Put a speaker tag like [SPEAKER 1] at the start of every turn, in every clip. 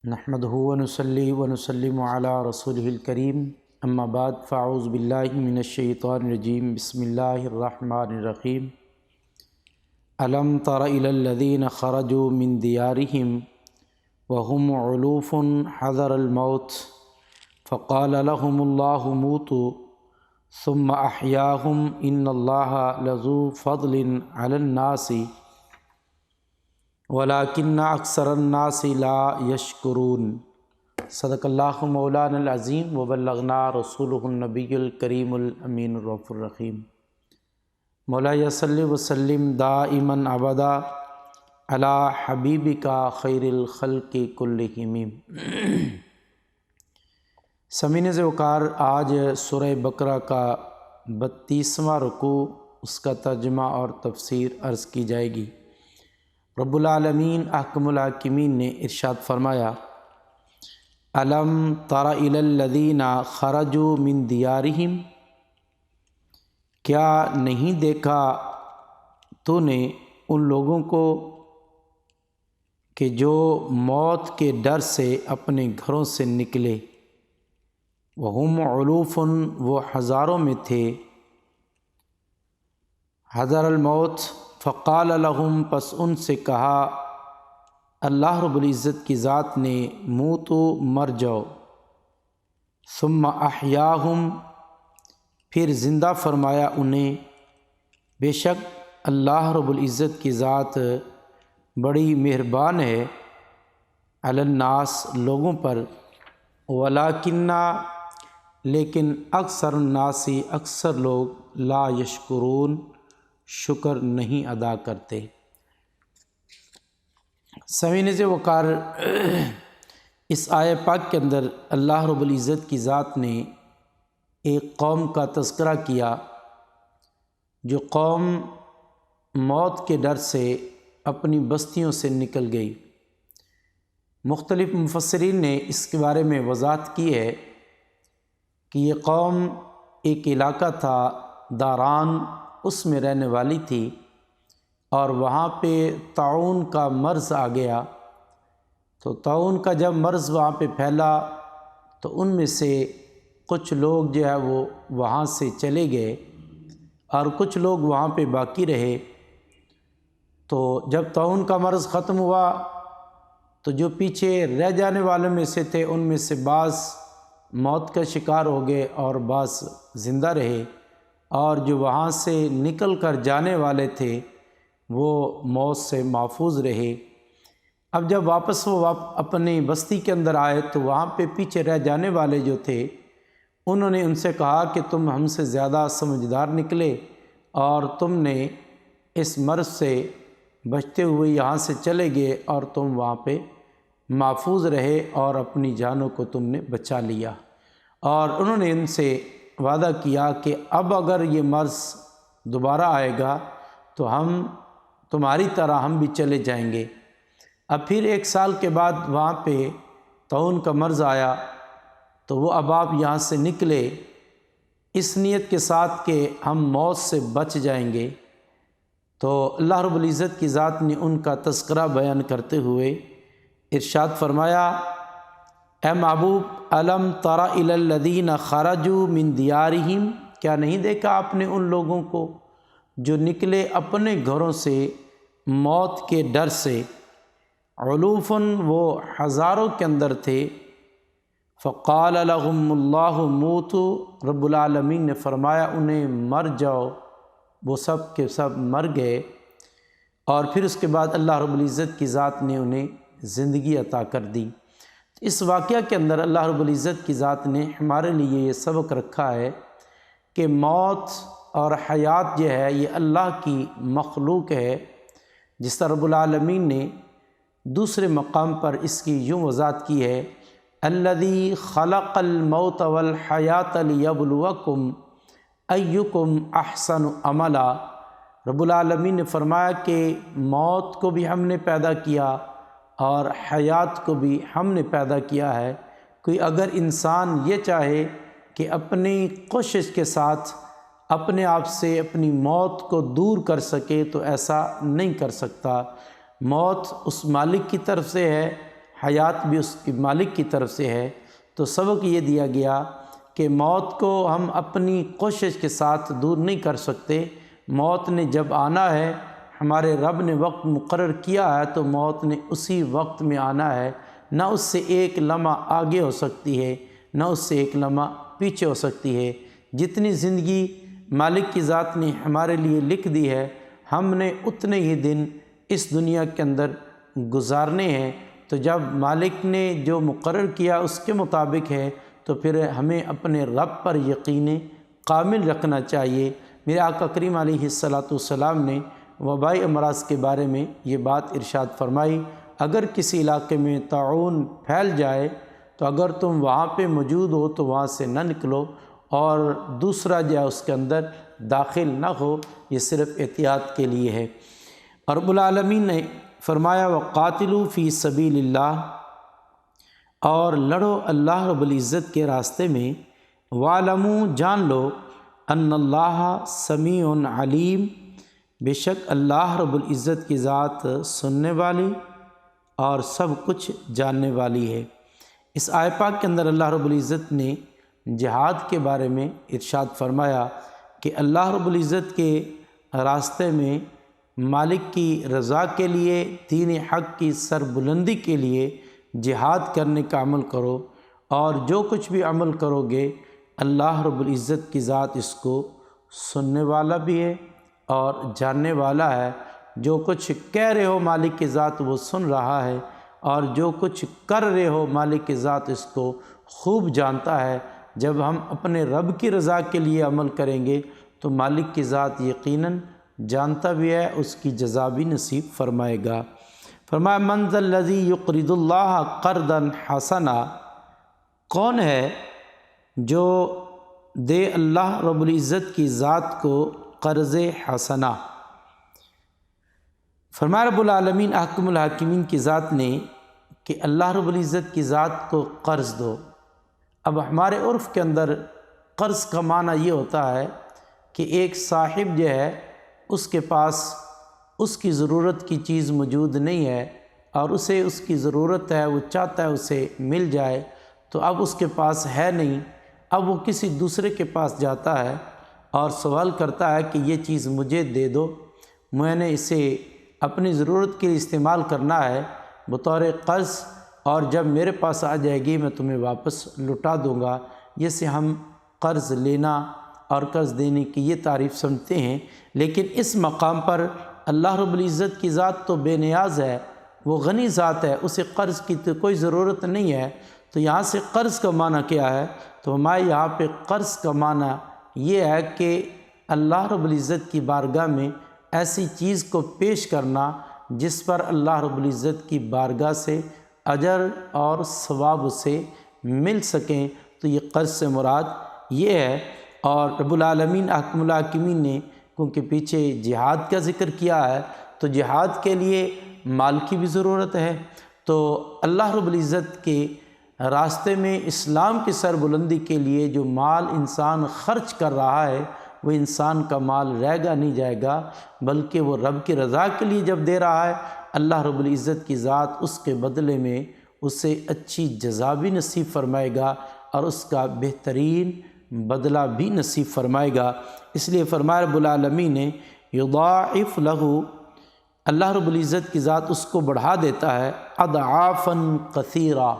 [SPEAKER 1] نحمدہ ونصلی ونسلم علی رسولہ الکریم اما بعد فاعوذ باللہ من الشیطان الرجیم بسم اللہ الرحمن الرحیم الم تر الی الذین خرجوا من دیارہم وهم علوف حذر الموت فقال لهم اللہ موتوا ثم احیاہم ان اللہ لذو فضل علی الناس وَلَكِنَّ أَكْثَرَ النَّاسِ لَا يَشْكُرُونَ صدق اللہ مولانا العظیم وبلغنا رسولہ النبی الکریم الامین الرؤوف الرحیم مولا صلی وسلم دائما ابدا علی حبیبک خیر الخلق کلہم۔ سامعین وقار، آج سورہ بقرہ کا 32واں رکوع، اس کا ترجمہ اور تفسیر عرض کی جائے گی۔ رب العالمین احکم الحاکمین نے ارشاد فرمایا، الم تر الی الذین خرجوا من دیارہم، کیا نہیں دیکھا تو نے ان لوگوں کو کہ جو موت کے ڈر سے اپنے گھروں سے نکلے، وہم علوف، وہ ہزاروں میں تھے، حذر الموت، فقال لہم، پس ان سے کہا اللہ رب العزت کی ذات نے، موتو، مر جاؤ، ثم احیاہم، پھر زندہ فرمایا انہیں، بے شک اللہ رب العزت کی ذات بڑی مہربان ہے، علی الناس، لوگوں پر، ولیکن، لیکن اکثر الناس، اکثر لوگ، لا یشکرون، شکر نہیں ادا کرتے۔ سامعین وقار، اس آیہ پاک کے اندر اللہ رب العزت کی ذات نے ایک قوم کا تذکرہ کیا جو قوم موت کے ڈر سے اپنی بستیوں سے نکل گئی۔ مختلف مفسرین نے اس کے بارے میں وضاحت کی ہے کہ یہ قوم ایک علاقہ تھا داران، اس میں رہنے والی تھی، اور وہاں پہ طاعون کا مرض آ گیا۔ تو طاعون کا جب مرض وہاں پہ پھیلا تو ان میں سے کچھ لوگ جو ہے وہ وہاں سے چلے گئے اور کچھ لوگ وہاں پہ باقی رہے۔ تو جب طاعون کا مرض ختم ہوا تو جو پیچھے رہ جانے والوں میں سے تھے، ان میں سے بعض موت کا شکار ہو گئے اور بعض زندہ رہے، اور جو وہاں سے نکل کر جانے والے تھے وہ موت سے محفوظ رہے۔ اب جب واپس وہ اپنی بستی کے اندر آئے تو وہاں پہ پیچھے رہ جانے والے جو تھے، انہوں نے ان سے کہا کہ تم ہم سے زیادہ سمجھدار نکلے اور تم نے اس مرض سے بچتے ہوئے یہاں سے چلے گئے اور تم وہاں پہ محفوظ رہے اور اپنی جانوں کو تم نے بچا لیا۔ اور انہوں نے ان سے وعدہ کیا کہ اب اگر یہ مرض دوبارہ آئے گا تو ہم تمہاری طرح ہم بھی چلے جائیں گے۔ اب پھر 1 سال کے بعد وہاں پہ طاعون کا مرض آیا تو وہ اب آپ یہاں سے نکلے اس نیت کے ساتھ کہ ہم موت سے بچ جائیں گے۔ تو اللہ رب العزت کی ذات نے ان کا تذکرہ بیان کرتے ہوئے ارشاد فرمایا، اے محبوب، الم تر الی الذین خرجوا من دیارہم، کیا نہیں دیکھا آپ نے ان لوگوں کو جو نکلے اپنے گھروں سے موت کے ڈر سے، علوفاً، وہ ہزاروں کے اندر تھے، فقال لهم اللہ موتوا، رب العالمین نے فرمایا انہیں مر جاؤ، وہ سب کے سب مر گئے، اور پھر اس کے بعد اللہ رب العزت کی ذات نے انہیں زندگی عطا کر دی۔ اس واقعہ کے اندر اللہ رب العزت کی ذات نے ہمارے لیے یہ سبق رکھا ہے کہ موت اور حیات جو ہے یہ اللہ کی مخلوق ہے، جس طرح رب العالمین نے دوسرے مقام پر اس کی یوں وضاحت کی ہے، الذی خلق الموت والحیات لیبلوکم ایکم احسن عملا۔ رب العالمین نے فرمایا کہ موت کو بھی ہم نے پیدا کیا اور حیات کو بھی ہم نے پیدا کیا ہے۔ کوئی اگر انسان یہ چاہے کہ اپنی کوشش کے ساتھ اپنے آپ سے اپنی موت کو دور کر سکے تو ایسا نہیں کر سکتا۔ موت اس مالک کی طرف سے ہے، حیات بھی اس کی مالک کی طرف سے ہے۔ تو سبق یہ دیا گیا کہ موت کو ہم اپنی کوشش کے ساتھ دور نہیں کر سکتے۔ موت نے جب آنا ہے، ہمارے رب نے وقت مقرر کیا ہے تو موت نے اسی وقت میں آنا ہے، نہ اس سے ایک لمحہ آگے ہو سکتی ہے، نہ اس سے ایک لمحہ پیچھے ہو سکتی ہے۔ جتنی زندگی مالک کی ذات نے ہمارے لیے لکھ دی ہے، ہم نے اتنے ہی دن اس دنیا کے اندر گزارنے ہیں۔ تو جب مالک نے جو مقرر کیا اس کے مطابق ہے تو پھر ہمیں اپنے رب پر یقین کامل رکھنا چاہیے۔ میرے آقا کریم علیہ السلام نے وبائی امراض کے بارے میں یہ بات ارشاد فرمائی، اگر کسی علاقے میں طاعون پھیل جائے تو اگر تم وہاں پہ موجود ہو تو وہاں سے نہ نکلو اور دوسرا جو ہے اس کے اندر داخل نہ ہو، یہ صرف احتیاط کے لیے ہے۔ اور رب العالمین نے فرمایا وَقَاتِلُوا فِي سَبِيلِ اللَّهِ، اور لڑو اللہ رب العزت کے راستے میں، وَاعْلَمُوا، جان لو، ان اللہ سمیع علیم، بے شک اللہ رب العزت کی ذات سننے والی اور سب کچھ جاننے والی ہے۔ اس آیت پاک کے اندر اللہ رب العزت نے جہاد کے بارے میں ارشاد فرمایا کہ اللہ رب العزت کے راستے میں مالک کی رضا کے لیے، دین حق کی سربلندی کے لیے جہاد کرنے کا عمل کرو، اور جو کچھ بھی عمل کرو گے اللہ رب العزت کی ذات اس کو سننے والا بھی ہے اور جاننے والا ہے۔ جو کچھ کہہ رہے ہو مالک کی ذات وہ سن رہا ہے، اور جو کچھ کر رہے ہو مالک کی ذات اس کو خوب جانتا ہے۔ جب ہم اپنے رب کی رضا کے لیے عمل کریں گے تو مالک کی ذات یقیناً جانتا بھی ہے، اس کی جزا بھی نصیب فرمائے گا۔ فرمایا من ذا الذی یقرض اللہ قرضا حسنا، کون ہے جو دے اللہ رب العزت کی ذات کو قرض حسنا۔ فرمایا رب العالمین احکم الحاکمین کی ذات نے کہ اللہ رب العزت کی ذات کو قرض دو۔ اب ہمارے عرف کے اندر قرض کا معنی یہ ہوتا ہے کہ ایک صاحب جو ہے اس کے پاس اس کی ضرورت کی چیز موجود نہیں ہے اور اسے اس کی ضرورت ہے، وہ چاہتا ہے اسے مل جائے، تو اب اس کے پاس ہے نہیں، اب وہ کسی دوسرے کے پاس جاتا ہے اور سوال کرتا ہے کہ یہ چیز مجھے دے دو، میں نے اسے اپنی ضرورت کے لیے استعمال کرنا ہے بطور قرض، اور جب میرے پاس آ جائے گی میں تمہیں واپس لٹا دوں گا۔ یہ سے ہم قرض لینا اور قرض دینے کی یہ تعریف سمجھتے ہیں، لیکن اس مقام پر اللہ رب العزت کی ذات تو بے نیاز ہے، وہ غنی ذات ہے، اسے قرض کی تو کوئی ضرورت نہیں ہے۔ تو یہاں سے قرض کا معنی کیا ہے؟ تو ہمارے یہاں پہ قرض کا معنی یہ ہے کہ اللہ رب العزت کی بارگاہ میں ایسی چیز کو پیش کرنا جس پر اللہ رب العزت کی بارگاہ سے اجر اور ثواب سے مل سکیں، تو یہ قرض سے مراد یہ ہے۔ اور رب العالمین احکم الحاکمین نے کیونکہ پیچھے جہاد کا ذکر کیا ہے تو جہاد کے لیے مال کی بھی ضرورت ہے، تو اللہ رب العزت کے راستے میں اسلام کی سربلندی کے لیے جو مال انسان خرچ کر رہا ہے وہ انسان کا مال رہ گا نہیں جائے گا، بلکہ وہ رب کی رضا کے لیے جب دے رہا ہے اللہ رب العزت کی ذات اس کے بدلے میں اسے اچھی جزا بھی نصیب فرمائے گا اور اس کا بہترین بدلہ بھی نصیب فرمائے گا۔ اس لیے فرمایا رب العالمین نے یضاعف لہ، اللہ رب العزت کی ذات اس کو بڑھا دیتا ہے اضعافا کثیرہ،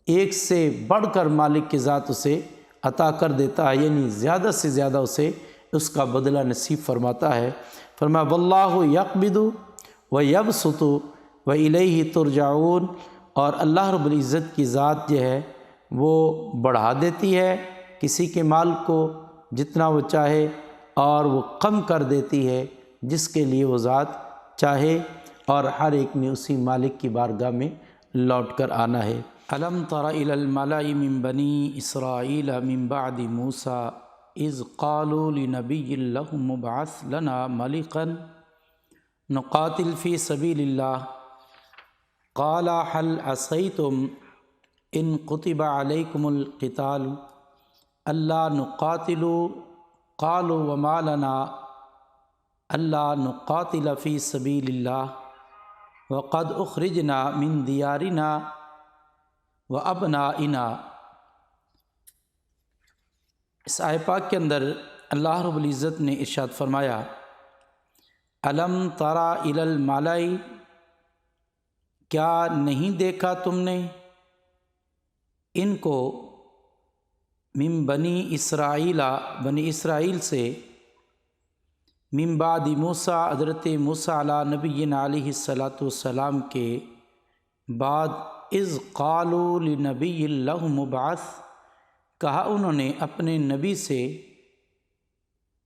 [SPEAKER 1] ایک سے بڑھ کر مالک کی ذات اسے عطا کر دیتا ہے، یعنی زیادہ سے زیادہ اسے اس کا بدلہ نصیب فرماتا ہے۔ فرمایا واللہ یقبض ویبسط والیہ ترجعون، اور اللہ رب العزت کی ذات جو ہے وہ بڑھا دیتی ہے کسی کے مال کو جتنا وہ چاہے، اور وہ کم کر دیتی ہے جس کے لیے وہ ذات چاہے، اور ہر ایک نے اسی مالک کی بارگاہ میں لوٹ کر آنا ہے۔ الم تر الی الملأ من بنی اسرائیل من بعد موسیٰ اذ قالوا لنبی لہم ابعث لنا ملکا نقاتل فی سبیل اللہ قال هل عصیتم ان کتب علیکم القتال الا نقاتلوا قالوا وما لنا الا نقاتل فی سبیل اللہ وقد اخرجنا من دیارنا وابنائنا۔ اس آیہ پاک کے اندر اللہ رب العزت نے ارشاد فرمایا، الم تری الی الملأ، کیا نہیں دیکھا تم نے ان کو، من بنی اسرائیل، بنی اسرائیل سے، من بعد موسیٰ، حضرت موسیٰ علیہ نبینا علیہ الصلاۃ والسلام کے بعد، اذ قالوا لنبی لہم ابعث، کہا انہوں نے اپنے نبی سے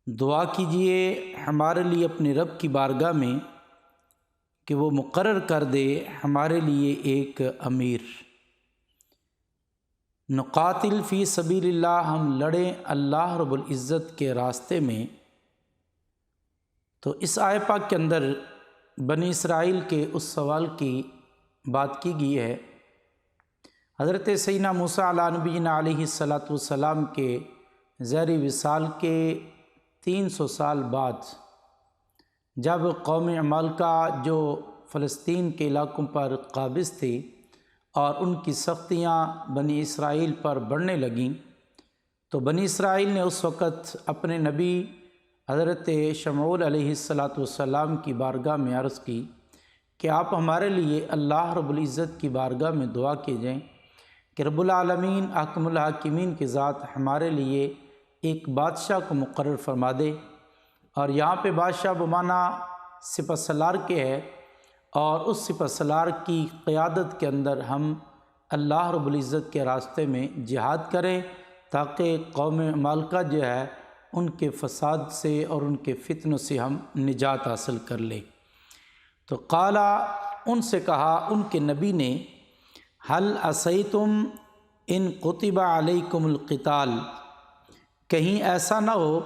[SPEAKER 1] دعا کیجئے ہمارے لیے اپنے رب کی بارگاہ میں کہ وہ مقرر کر دے ہمارے لیے ایک امیر، نقاتل فی سبیل اللہ، ہم لڑیں اللہ رب العزت کے راستے میں۔ تو اس آیہ پاک کے اندر بنی اسرائیل کے اس سوال کی بات کی گئی ہے۔ حضرت سیدنا موسیٰ علیہ نبینا علیہ الصلاۃ والسلام کے زیر وصال کے 300 سال بعد، جب قوم عمالقہ جو فلسطین کے علاقوں پر قابض تھی اور ان کی سختیاں بنی اسرائیل پر بڑھنے لگیں، تو بنی اسرائیل نے اس وقت اپنے نبی حضرت شمعون علیہ الصلاۃ والسلام کی بارگاہ میں عرض کی کہ آپ ہمارے لیے اللہ رب العزت کی بارگاہ میں دعا کیجئے کہ رب العالمین احکم الحاکمین کی ذات ہمارے لیے ایک بادشاہ کو مقرر فرما دے۔ اور یہاں پہ بادشاہ بمانا سپہ سالار کے ہے، اور اس سپہ سالار کی قیادت کے اندر ہم اللہ رب العزت کے راستے میں جہاد کریں تاکہ قوم عمالقہ جو ہے ان کے فساد سے اور ان کے فتنوں سے ہم نجات حاصل کر لیں۔ تو قالا، ان سے کہا ان کے نبی نے، حل عصیتم ان کتب علیکم القتال، کہیں ایسا نہ ہو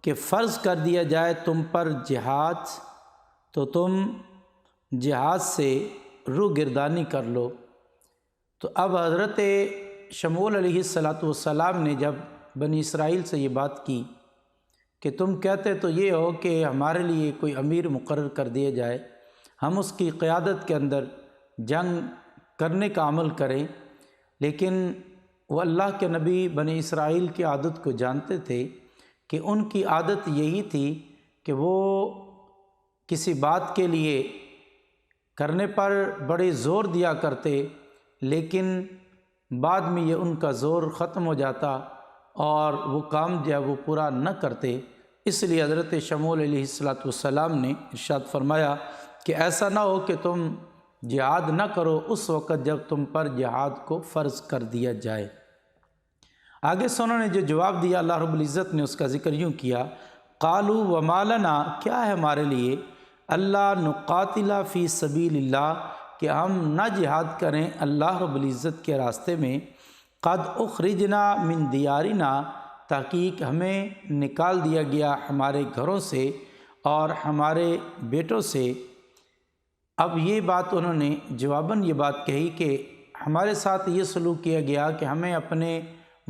[SPEAKER 1] کہ فرض کر دیا جائے تم پر جہاد تو تم جہاد سے روگردانی کر لو۔ تو اب حضرت شمعون علیہ الصلاۃ والسلام نے جب بنی اسرائیل سے یہ بات کی کہ تم کہتے تو یہ ہو کہ ہمارے لیے کوئی امیر مقرر کر دیا جائے، ہم اس کی قیادت کے اندر جنگ کرنے کا عمل کریں، لیکن وہ اللہ کے نبی بنی اسرائیل کی عادت کو جانتے تھے کہ ان کی عادت یہی تھی کہ وہ کسی بات کے لیے کرنے پر بڑے زور دیا کرتے، لیکن بعد میں یہ ان کا زور ختم ہو جاتا اور وہ کام جو ہے وہ پورا نہ کرتے۔ اس لیے حضرت شمعون علیہ الصلاۃ والسلام نے ارشاد فرمایا کہ ایسا نہ ہو کہ تم جہاد نہ کرو اس وقت جب تم پر جہاد کو فرض کر دیا جائے۔ آگے سے انہوں نے جو جواب دیا اللہ رب العزت نے اس کا ذکر یوں کیا، قالوا وما لنا، کیا ہے ہمارے لیے، اللہ نقاتل فی سبیل اللہ، کہ ہم نہ جہاد کریں اللہ رب العزت کے راستے میں، قد اخرجنا من دیارنا، تحقیق ہمیں نکال دیا گیا ہمارے گھروں سے اور ہمارے بیٹوں سے۔ اب یہ بات انہوں نے جواباً یہ بات کہی کہ ہمارے ساتھ یہ سلوک کیا گیا کہ ہمیں اپنے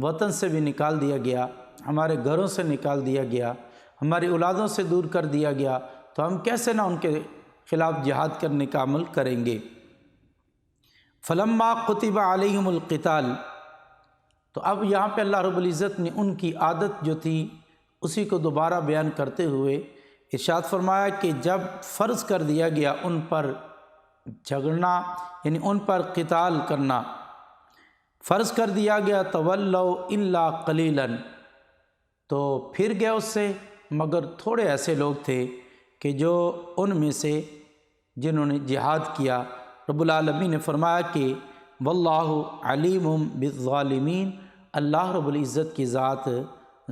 [SPEAKER 1] وطن سے بھی نکال دیا گیا، ہمارے گھروں سے نکال دیا گیا، ہماری اولادوں سے دور کر دیا گیا، تو ہم کیسے نہ ان کے خلاف جہاد کرنے کا عمل کریں گے۔ فلما کتب علیہم القتال، تو اب یہاں پہ اللہ رب العزت نے ان کی عادت جو تھی اسی کو دوبارہ بیان کرتے ہوئے ارشاد فرمایا کہ جب فرض کر دیا گیا ان پر جھگڑنا، یعنی ان پر قتال کرنا فرض کر دیا گیا، تولوا الا قلیلا، تو پھر گئے اس سے، مگر تھوڑے ایسے لوگ تھے کہ جو ان میں سے جنہوں نے جہاد کیا۔ رب العالمین نے فرمایا کہ واللہ علیم بالظالمین، اللہ رب العزت کی ذات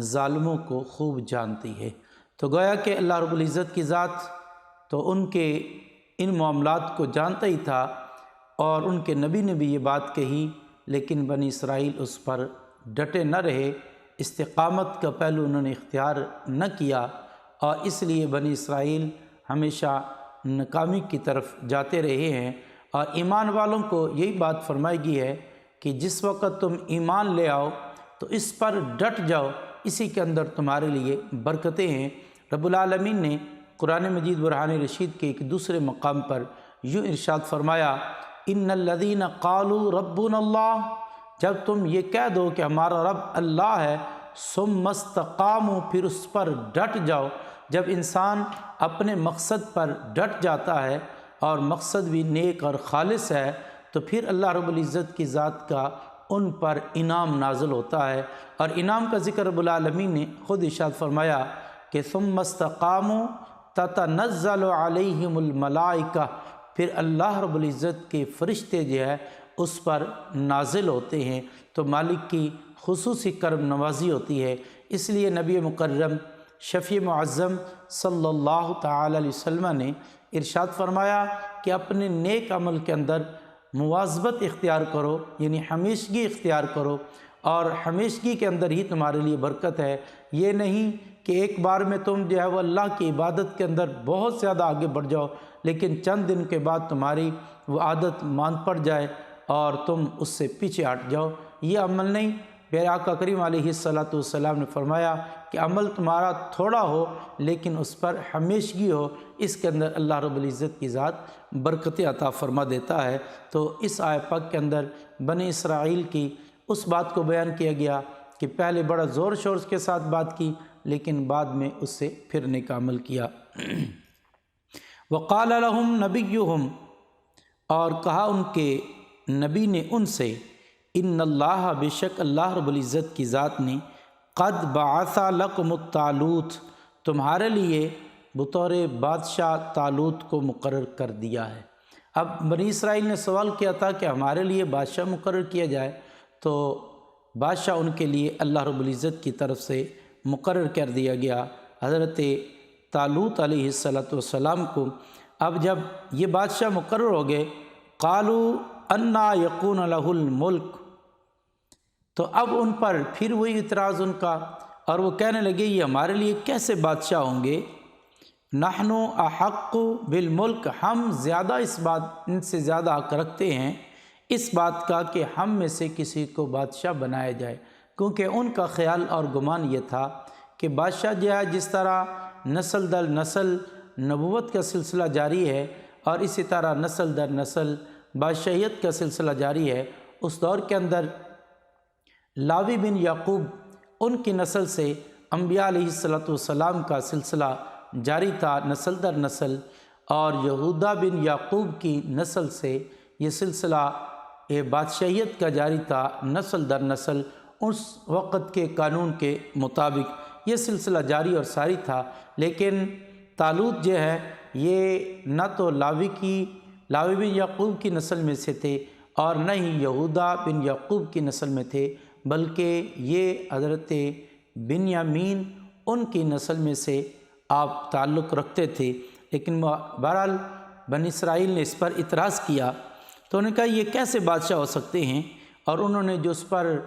[SPEAKER 1] ظالموں کو خوب جانتی ہے۔ تو گویا کہ اللہ رب العزت کی ذات تو ان کے ان معاملات کو جانتا ہی تھا، اور ان کے نبی نے بھی یہ بات کہی، لیکن بنی اسرائیل اس پر ڈٹے نہ رہے، استقامت کا پہلو انہوں نے اختیار نہ کیا، اور اس لیے بنی اسرائیل ہمیشہ ناکامی کی طرف جاتے رہے ہیں۔ اور ایمان والوں کو یہی بات فرمائی گئی ہے کہ جس وقت تم ایمان لے آؤ تو اس پر ڈٹ جاؤ، اسی کے اندر تمہارے لیے برکتیں ہیں۔ رب العالمین نے قرآن مجید برہان رشید کے ایک دوسرے مقام پر یوں ارشاد فرمایا ان الذین قالوا ربنا اللہ، جب تم یہ کہہ دو کہ ہمارا رب اللہ ہے، ثم استقاموا، پھر اس پر ڈٹ جاؤ۔ جب انسان اپنے مقصد پر ڈٹ جاتا ہے اور مقصد بھی نیک اور خالص ہے تو پھر اللہ رب العزت کی ذات کا ان پر انعام نازل ہوتا ہے۔ اور انعام کا ذکر رب العالمین نے خود ارشاد فرمایا کہ ثم استقاموا تتنزل علیہم الملائکہ، پھر اللہ رب العزت کے فرشتے جو ہے اس پر نازل ہوتے ہیں۔ تو مالک کی خصوصی کرم نوازی ہوتی ہے، اس لیے نبی مکرم شفیع معظم صلی اللہ تعالی علیہ وسلم نے ارشاد فرمایا کہ اپنے نیک عمل کے اندر مواظبت اختیار کرو، یعنی ہمیشگی اختیار کرو، اور ہمیشگی کے اندر ہی تمہارے لیے برکت ہے۔ یہ نہیں کہ ایک بار میں تم جو ہے وہ اللہ کی عبادت کے اندر بہت زیادہ آگے بڑھ جاؤ لیکن چند دن کے بعد تمہاری وہ عادت مان پڑ جائے اور تم اس سے پیچھے ہٹ جاؤ، یہ عمل نہیں۔ میرے آقا کریم علیہ الصلاۃ والسلام نے فرمایا کہ عمل تمہارا تھوڑا ہو لیکن اس پر ہمیشگی ہو، اس کے اندر اللہ رب العزت کی ذات برکتیں عطا فرما دیتا ہے۔ تو اس آیت پاک کے اندر بنی اسرائیل کی اس بات کو بیان کیا گیا کہ پہلے بڑا زور شور کے ساتھ بات کی لیکن بعد میں اس سے پھرنے کا عمل کیا۔ وقال لهم نبیہم، اور کہا ان کے نبی نے ان سے، ان اللہ، بے شک اللہ رب العزت کی ذات نے، قد بعث لکم الطالوت، تمہارے لیے بطور بادشاہ طالوت کو مقرر کر دیا ہے۔ اب بنی اسرائیل نے سوال کیا تھا کہ ہمارے لیے بادشاہ مقرر کیا جائے، تو بادشاہ ان کے لیے اللہ رب العزت کی طرف سے مقرر کر دیا گیا حضرت طالوت علیہ السلام کو۔ اب جب یہ بادشاہ مقرر ہو گئے، قالوا انا یکون لہ الملک، تو اب ان پر پھر وہی اعتراض ان کا، اور وہ کہنے لگے یہ ہمارے لیے کیسے بادشاہ ہوں گے؟ نحن احق بالملک، ہم زیادہ ان سے زیادہ حق رکھتے ہیں اس بات کا کہ ہم میں سے کسی کو بادشاہ بنایا جائے، کیونکہ ان کا خیال اور گمان یہ تھا کہ بادشاہ جو ہے جس طرح نسل در نسل نبوت کا سلسلہ جاری ہے اور اسی طرح نسل در نسل بادشاہیت کا سلسلہ جاری ہے، اس دور کے اندر لاوی بن یعقوب ان کی نسل سے انبیاء علیہ السلام کا سلسلہ جاری تھا نسل در نسل، اور یہودا بن یعقوب کی نسل سے یہ سلسلہ بادشاہیت کا جاری تھا نسل در نسل۔ اس وقت کے قانون کے مطابق یہ سلسلہ جاری اور ساری تھا، لیکن طالوت جو ہے یہ نہ تو لاوی بن یعقوب کی نسل میں سے تھے اور نہ ہی یہودا بن یعقوب کی نسل میں تھے، بلکہ یہ حضرت بنیامین ان کی نسل میں سے آپ تعلق رکھتے تھے۔ لیکن بہرحال بنی اسرائیل نے اس پر اعتراض کیا تو انہوں نے کہا یہ کیسے بادشاہ ہو سکتے ہیں، اور انہوں نے جو اس پر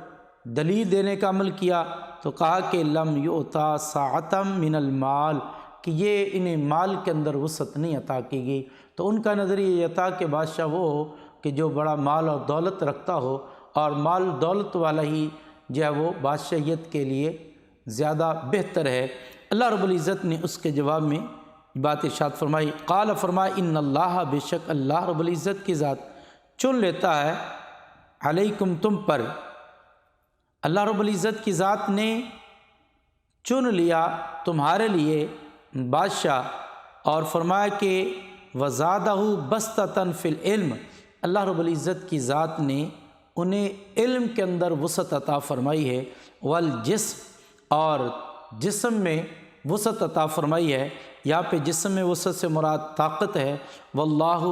[SPEAKER 1] دلیل دینے کا عمل کیا تو کہا کہ لم یؤتا ساعۃ من المال، کہ یہ انہیں مال کے اندر وسعت نہیں عطا کی گئی۔ تو ان کا نظریہ یہ تھا کہ بادشاہ وہ ہو کہ جو بڑا مال اور دولت رکھتا ہو، اور مال دولت والا ہی جو ہے وہ بادشاہیت کے لیے زیادہ بہتر ہے۔ اللہ رب العزت نے اس کے جواب میں بات ارشاد فرمائی، قال، فرمایا، ان اللہ، بے شک اللہ رب العزت کی ذات چن لیتا ہے علیکم، تم پر، اللہ رب العزت کی ذات نے چن لیا تمہارے لیے بادشاہ، اور فرمایا کہ وزادہ بسطۃ فی العلم، اللہ رب العزت کی ذات نے انہیں علم کے اندر وسعت عطا فرمائی ہے، والجسم، اور جسم میں وسعت عطا فرمائی ہے۔ یہاں پہ جسم میں وسعت سے مراد طاقت ہے۔ واللہ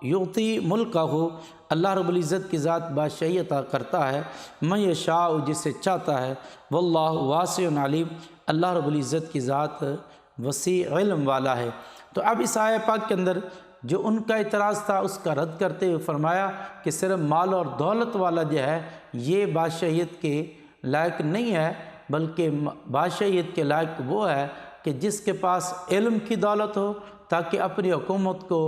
[SPEAKER 1] یعطی ملکہ، اللہ رب العزت کی ذات بادشاہی عطا کرتا ہے من یشاء، جسے چاہتا ہے۔ واللہ واسع علیم، اللہ رب العزت کی ذات وسیع علم والا ہے۔ تو اب اس آیت پاک کے اندر جو ان کا اعتراض تھا اس کا رد کرتے ہوئے فرمایا کہ صرف مال اور دولت والا جو ہے یہ بادشاہیت کے لائق نہیں ہے، بلکہ بادشاہیت کے لائق وہ ہے کہ جس کے پاس علم کی دولت ہو تاکہ اپنی حکومت کو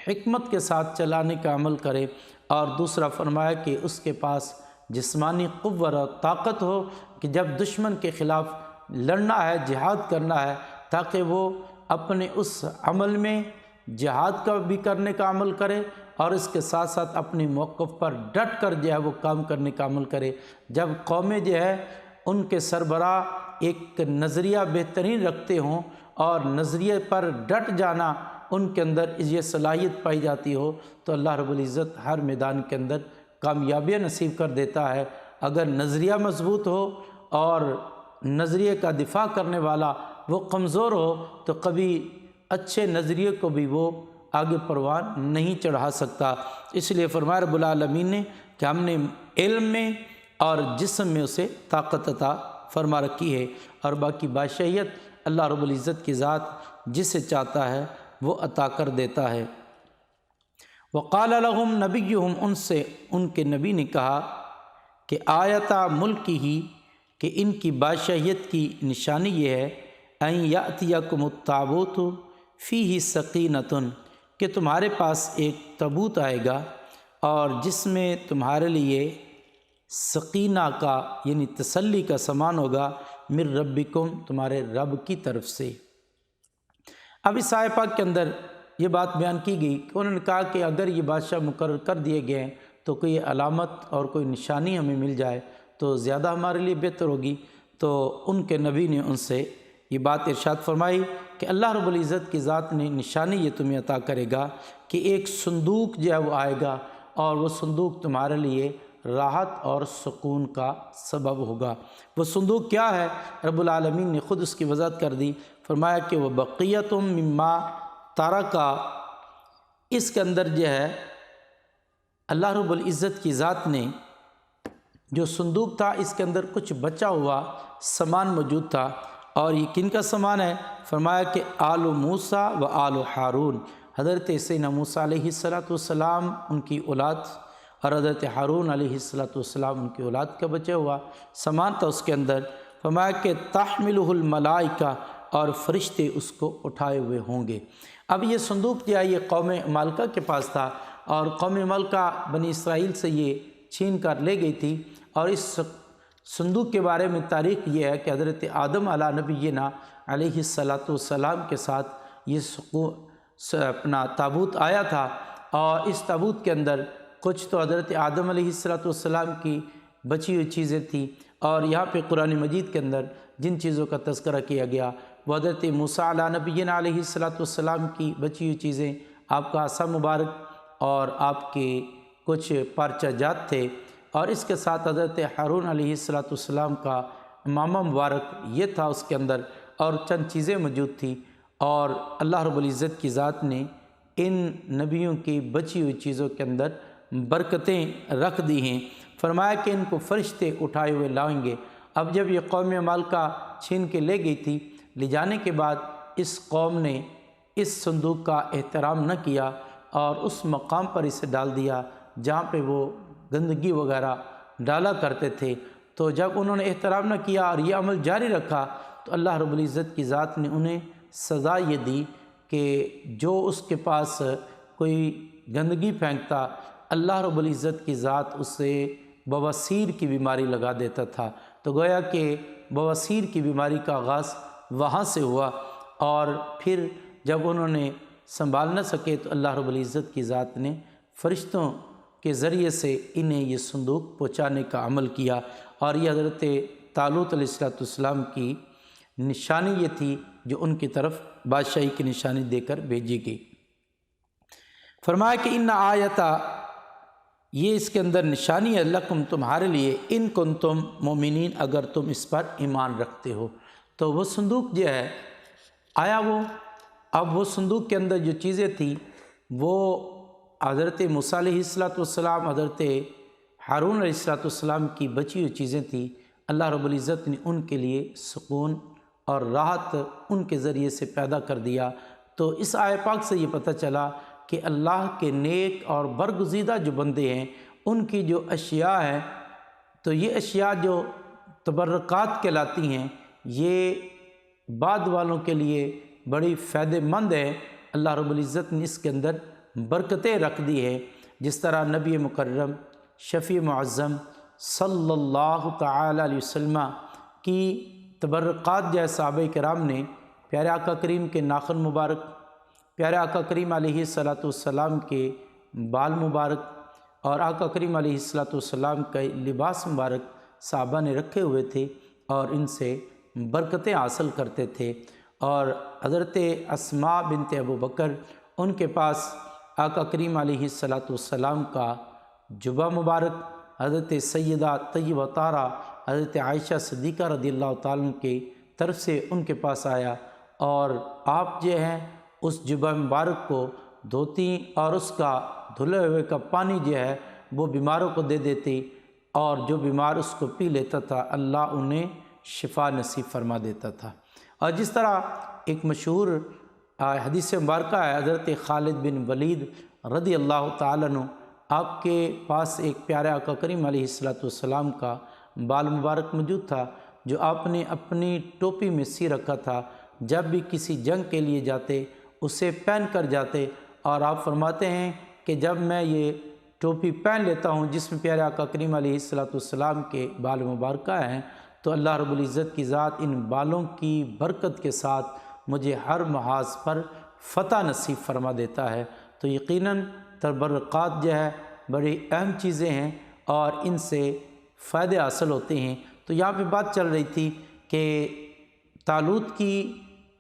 [SPEAKER 1] حکمت کے ساتھ چلانے کا عمل کرے، اور دوسرا فرمایا کہ اس کے پاس جسمانی قوت اور طاقت ہو کہ جب دشمن کے خلاف لڑنا ہے، جہاد کرنا ہے، تاکہ وہ اپنے اس عمل میں جہاد کا بھی کرنے کا عمل کرے اور اس کے ساتھ ساتھ اپنے موقف پر ڈٹ کر جو ہے وہ کام کرنے کا عمل کرے۔ جب قومیں جو ہے ان کے سربراہ ایک نظریہ بہترین رکھتے ہوں اور نظریے پر ڈٹ جانا ان کے اندر یہ صلاحیت پائی جاتی ہو تو اللہ رب العزت ہر میدان کے اندر کامیابیاں نصیب کر دیتا ہے۔ اگر نظریہ مضبوط ہو اور نظریے کا دفاع کرنے والا وہ کمزور ہو تو کبھی اچھے نظریے کو بھی وہ آگے پروان نہیں چڑھا سکتا۔ اس لیے فرمایا رب العالمین نے کہ ہم نے علم میں اور جسم میں اسے طاقت عطا فرما رکھی ہے، اور باقی بادشاہیت اللہ رب العزت کی ذات جسے چاہتا ہے وہ عطا کر دیتا ہے۔ وقال لهم نبیہم، ان سے ان کے نبی نے کہا کہ آیت ملک ہی، کہ ان کی بادشاہیت کی نشانی یہ ہے ان یأتیکم التابوت فیہ سکینۃ، کہ تمہارے پاس ایک تابوت آئے گا اور جس میں تمہارے لیے سکینہ کا یعنی تسلی کا سامان ہوگا، من ربکم، تمہارے رب کی طرف سے۔ اب اس آیت پاک کے اندر یہ بات بیان کی گئی کہ انہوں نے کہا کہ اگر یہ بادشاہ مقرر کر دیے گئے ہیں تو کوئی علامت اور کوئی نشانی ہمیں مل جائے تو زیادہ ہمارے لیے بہتر ہوگی۔ تو ان کے نبی نے ان سے یہ بات ارشاد فرمائی کہ اللہ رب العزت کی ذات نے نشانی یہ تمہیں عطا کرے گا کہ ایک صندوق جو ہے وہ آئے گا اور وہ صندوق تمہارے لیے راحت اور سکون کا سبب ہوگا۔ وہ صندوق کیا ہے؟ رب العالمین نے خود اس کی وضاحت کر دی، فرمایا کہ وہ بقیۃ مما ترکا، اس کے اندر جو ہے اللہ رب العزت کی ذات نے جو صندوق تھا اس کے اندر کچھ بچا ہوا سامان موجود تھا، اور یہ کن کا سامان ہے؟ فرمایا کہ آل موسیٰ و آل ہارون، حضرت سیدنا موسیٰ علیہ السلام ان کی اولاد اور حضرت ہارون علیہ السلام ان کی اولاد کا بچا ہوا سامان تھا اس کے اندر۔ فرمایا کہ تحملہ الملائکہ، اور فرشتے اس کو اٹھائے ہوئے ہوں گے۔ اب یہ صندوق جو ہے یہ قوم مالکہ کے پاس تھا، اور قوم مالکہ بنی اسرائیل سے یہ چھین کر لے گئی تھی، اور اس صندوق کے بارے میں تاریخ یہ ہے کہ حضرت آدم علیہ نبینا علیہ السلام کے ساتھ یہ اپنا تابوت آیا تھا، اور اس تابوت کے اندر کچھ تو حضرت آدم علیہ السلام کی بچی ہوئی چیزیں تھیں، اور یہاں پہ قرآن مجید کے اندر جن چیزوں کا تذکرہ کیا گیا وہ حضرت موسیٰ علیہ نبینا علیہ السلام کی بچی ہوئی چیزیں، آپ کا عصا مبارک اور آپ کے کچھ پارچہ جات تھے، اور اس کے ساتھ حضرت ہارون علیہ السلام کا امامہ مبارک یہ تھا اس کے اندر، اور چند چیزیں موجود تھیں۔ اور اللہ رب العزت کی ذات نے ان نبیوں کی بچی ہوئی چیزوں کے اندر برکتیں رکھ دی ہیں۔ فرمایا کہ ان کو فرشتے اٹھائے ہوئے لائیں گے۔ اب جب یہ قوم مالکہ چھین کے لے گئی تھی، لے جانے کے بعد اس قوم نے اس صندوق کا احترام نہ کیا اور اس مقام پر اسے ڈال دیا جہاں پہ وہ گندگی وغیرہ ڈالا کرتے تھے۔ تو جب انہوں نے احترام نہ کیا اور یہ عمل جاری رکھا تو اللہ رب العزت کی ذات نے انہیں سزا یہ دی کہ جو اس کے پاس کوئی گندگی پھینکتا اللہ رب العزت کی ذات اسے بواسیر کی بیماری لگا دیتا تھا۔ تو گویا کہ بواسیر کی بیماری کا آغاز وہاں سے ہوا، اور پھر جب انہوں نے سنبھال نہ سکے تو اللہ رب العزت کی ذات نے فرشتوں کے ذریعے سے انہیں یہ صندوق پہنچانے کا عمل کیا، اور یہ حضرت طالوت علیہ السلام کی نشانی یہ تھی جو ان کی طرف بادشاہی کی نشانی دے کر بھیجی گئی۔ فرمایا کہ ان آیتا، یہ اس کے اندر نشانی ہے، لکم تمہارے لیے، ان کنتم مومنین، اگر تم اس پر ایمان رکھتے ہو۔ تو وہ صندوق جو ہے آیا اب وہ صندوق کے اندر جو چیزیں تھیں وہ حضرت موسیٰ علیہ السلام، حضرت ہارون علیہ السلام کی بچی ہوئی چیزیں تھیں۔ اللہ رب العزت نے ان کے لیے سکون اور راحت ان کے ذریعے سے پیدا کر دیا۔ تو اس آیت پاک سے یہ پتہ چلا کہ اللہ کے نیک اور برگزیدہ جو بندے ہیں ان کی جو اشیاء ہیں، تو یہ اشیاء جو تبرکات کہلاتی ہیں یہ بعد والوں کے لیے بڑی فائدہ مند ہے۔ اللہ رب العزت نے اس کے اندر برکتیں رکھ دی ہے، جس طرح نبی مکرم شفیع معظم صلی اللہ تعالی علیہ وسلم کی تبرکات جو صحابہ کرام نے پیارے آقا کریم کے ناخن مبارک پیارے آقا کریم علیہ السلام کے بال مبارک اور آقا کریم علیہ السلام کا لباس مبارک صحابہ نے رکھے ہوئے تھے اور ان سے برکتیں حاصل کرتے تھے۔ اور حضرت اسماء بنت ابو بکر، ان کے پاس آقا کریم علیہ السلام کا جبہ مبارک حضرت سیدہ طیبہ طاہرہ حضرت عائشہ صدیقہ رضی اللہ تعالیٰ عنہ کی طرف سے ان کے پاس آیا، اور آپ جو ہیں اس جبہ مبارک کو دھوتی اور اس کا دھلے ہوئے کا پانی جو ہے وہ بیماروں کو دے دیتی، اور جو بیمار اس کو پی لیتا تھا اللہ انہیں شفا نصیب فرما دیتا تھا۔ اور جس طرح ایک مشہور حدیث مبارکہ ہے، حضرت خالد بن ولید رضی اللہ تعالیٰ عنہ، آپ کے پاس ایک پیارے آقا کریم علیہ السلام کا بال مبارک موجود تھا جو آپ نے اپنی ٹوپی میں سی رکھا تھا۔ جب بھی کسی جنگ کے لیے جاتے اسے پہن کر جاتے، اور آپ فرماتے ہیں کہ جب میں یہ ٹوپی پہن لیتا ہوں جس میں پیارے آقا کریم علیہ السلام کے بال مبارکہ ہیں، تو اللہ رب العزت کی ذات ان بالوں کی برکت کے ساتھ مجھے ہر محاذ پر فتح نصیب فرما دیتا ہے۔ تو یقیناً تبرکات جو ہے بڑی اہم چیزیں ہیں اور ان سے فائدے حاصل ہوتے ہیں۔ تو یہاں پہ بات چل رہی تھی کہ طالوت کی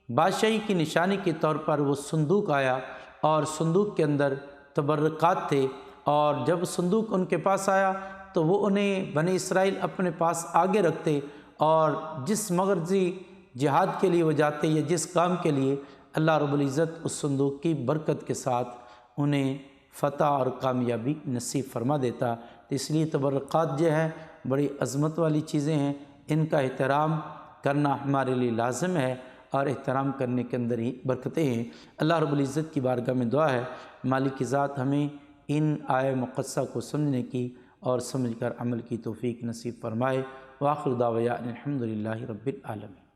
[SPEAKER 1] بادشاہی کی نشانی کے طور پر وہ صندوق آیا، اور صندوق کے اندر تبرکات تھے، اور جب صندوق ان کے پاس آیا تو وہ انہیں بنی اسرائیل اپنے پاس آگے رکھتے، اور جس مغرضی جہاد کے لیے وہ جاتے یا جس کام کے لیے، اللہ رب العزت اس صندوق کی برکت کے ساتھ انہیں فتح اور کامیابی نصیب فرما دیتا۔ تو اس لیے تبرکات جو ہے بڑی عظمت والی چیزیں ہیں، ان کا احترام کرنا ہمارے لیے لازم ہے، اور احترام کرنے کے اندر ہی برکتیں ہیں۔ اللہ رب العزت کی بارگاہ میں دعا ہے مالک کی ذات ہمیں ان آیہ مقدسہ کو سمجھنے کی اور سمجھ کر عمل کی توفیق نصیب فرمائے۔ وآخر دعوانا الحمدللہ رب العالمین۔